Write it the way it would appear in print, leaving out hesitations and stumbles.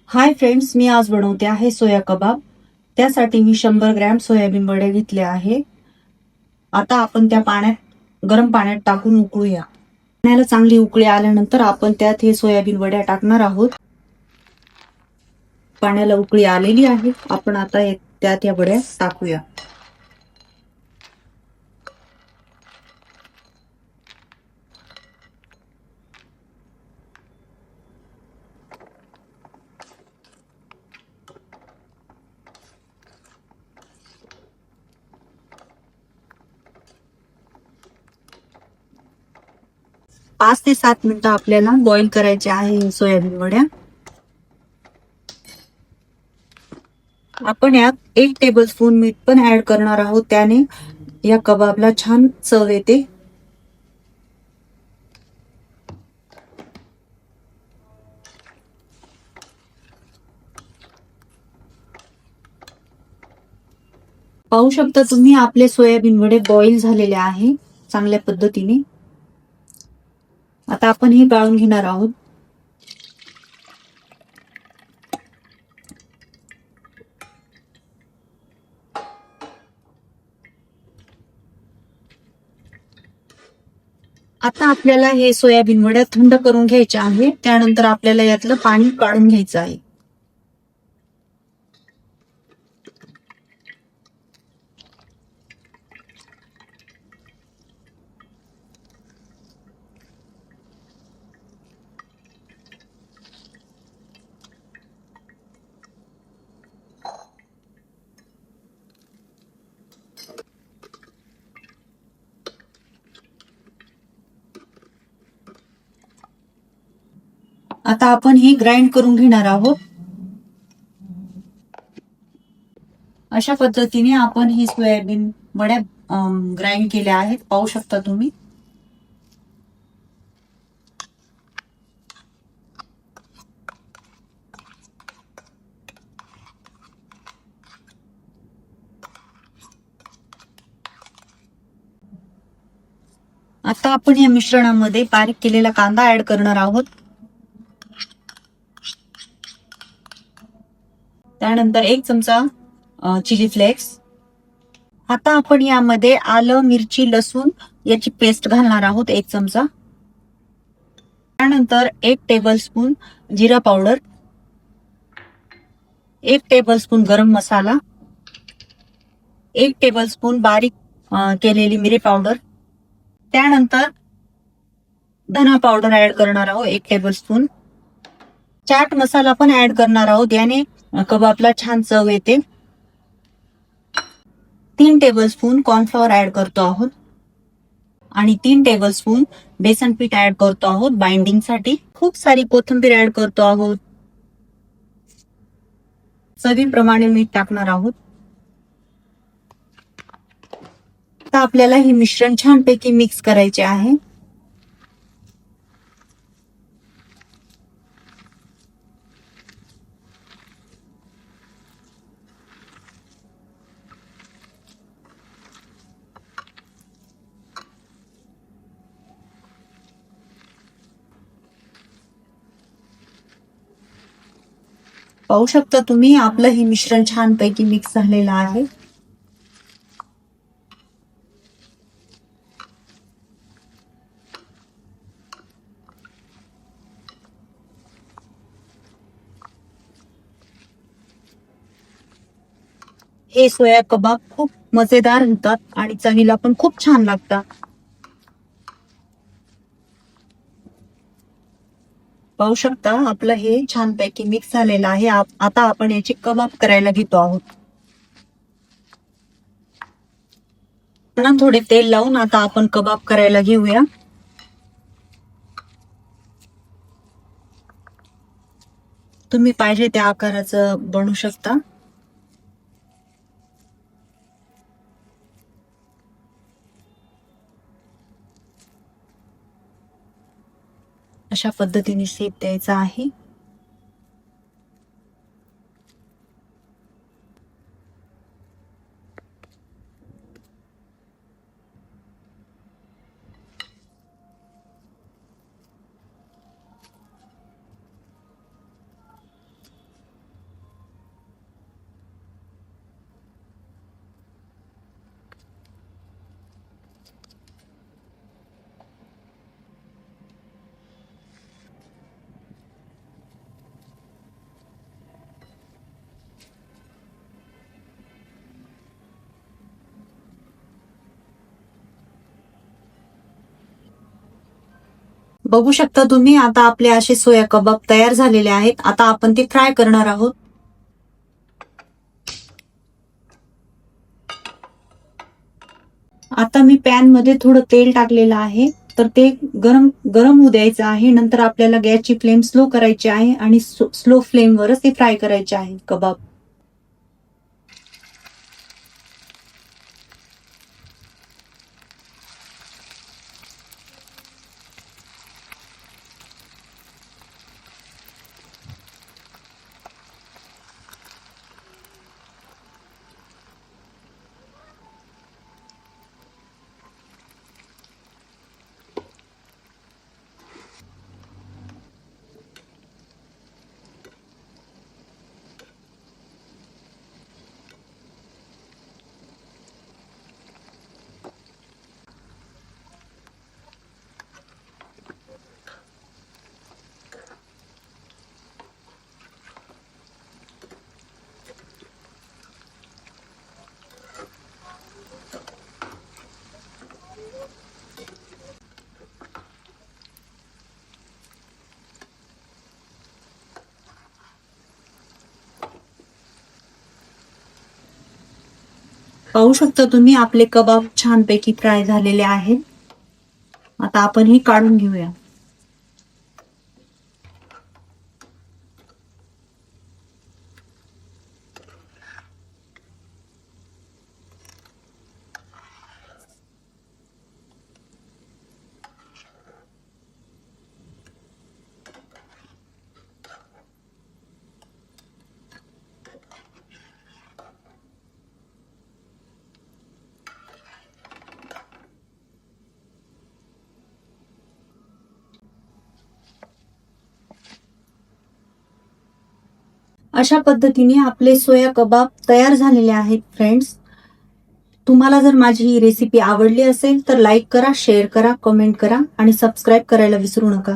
Hi friends, मी आज बनवते आहे सोया कबाब. त्यासाठी मी 100 ग्रॅम सोयाबीन वडे घेतले आहे. आता आपण त्या गरम पाण्यात टाकून उकळूया. पाण्याला चांगली उकळी आल्यानंतर आपण त्यात हे सोयाबीन वड्या टाकणार आहोत. पाण्याला उकळी आलेली आहे. आपण आता त्यात या वड्या टाकूया. पाच ते 7 मिनिटं आपल्याला बॉईल करायचे आहे सोयाबीन वड्या. आपण यात 1 टेबलस्पून मीठ पण ऍड करणार आहोत. त्याने या कबाबला छान चव येते. पाहू शकता तुम्ही, आपले सोयाबीन वडे बॉईल झालेले आहे चांगल्या पद्धतीने. आता आपण हे गाळून घेणार आहोत. आता आपल्याला हे सोयाबीन वड्या थंड करून घ्यायचे आहे. त्यानंतर आपल्याला यातलं पाणी काढून घ्यायचं आहे. आता आपण ही ग्राइंड करून घेणार आहोत. अशा पद्धतीने आपण ही सोयाबीन वड्या ग्राइंड केल्या आहेत. पाहू शकता तुम्ही. आता आपण या मिश्रणामध्ये बारीक केलेला कांदा ऍड करणार आहोत. त्यानंतर 1 चमचा चिली फ्लेक्स. आता आपण यामध्ये आलं, मिरची, लसूण याची पेस्ट घालणार आहोत 1 चमचा. त्यानंतर 1 टेबलस्पून जिरा पावडर, 1 टेबलस्पून गरम मसाला, 1 टेबलस्पून बारीक केलेली मिरी पावडर. त्यानंतर धना पावडर ऍड करणार आहोत 1 टेबलस्पून. चाट मसाला पण ऍड करणार आहोत. याने कबाबला छान चव येते. 3 टेबलस्पून कॉर्नफ्लॉवर ऍड करतो आहोत आणि 3 टेबलस्पून बेसन पीठ ऍड करतो आहोत बाइंडिंग साठी. खूप सारी कोथिंबीर ऍड करतो आहोत. चवीप्रमाणे मीठ टाकणार आहोत. आता आपल्याला हे मिश्रण छानपैकी मिक्स करायचे आहे. पाहू शकता तुम्ही, आपलं हे मिश्रण छानपैकी मिक्स झालेलं आहे. हे सोया कबाब खूप मजेदार होतात आणि चवीला पण खूप छान लागतात. पाहू शकता, आपलं हे छानपैकी मिक्स झालेलं आहे. आता आपण याचे कबाब करायला घेतो आहोत. पुन्हा थोडे तेल लावून आता आपण कबाब करायला घेऊया. तुम्ही पाहिजे त्या आकाराचं बनवू शकता. अशा पद्धतीने शेप द्यायचा आहे. बघू शकता तुम्ही, आता आपले असे सोया कबाब तयार झालेले आहेत. आता आपण ते फ्राय करणार आहोत. आता मी पॅन मध्ये थोडं तेल टाकलेलं आहे, तर ते गरम गरम होऊ द्यायचं आहे. नंतर आपल्याला गॅसची फ्लेम स्लो करायची आहे आणि स्लो फ्लेमवरच ते फ्राय करायचे आहे कबाब. पाहू शकता तुम्ही, आपले कबाब छानपैकी फ्राय झालेले आहेत. आता आपण हे काढून घेऊया. अशा पद्धतीने आपले सोया कबाब तयार झालेले आहेत फ्रेंड्स. तुम्हाला जर माझी ही रेसिपी आवडली असेल तर लाईक करा, शेअर करा, कमेंट करा आणि सबस्क्राईब करायला विसरू नका.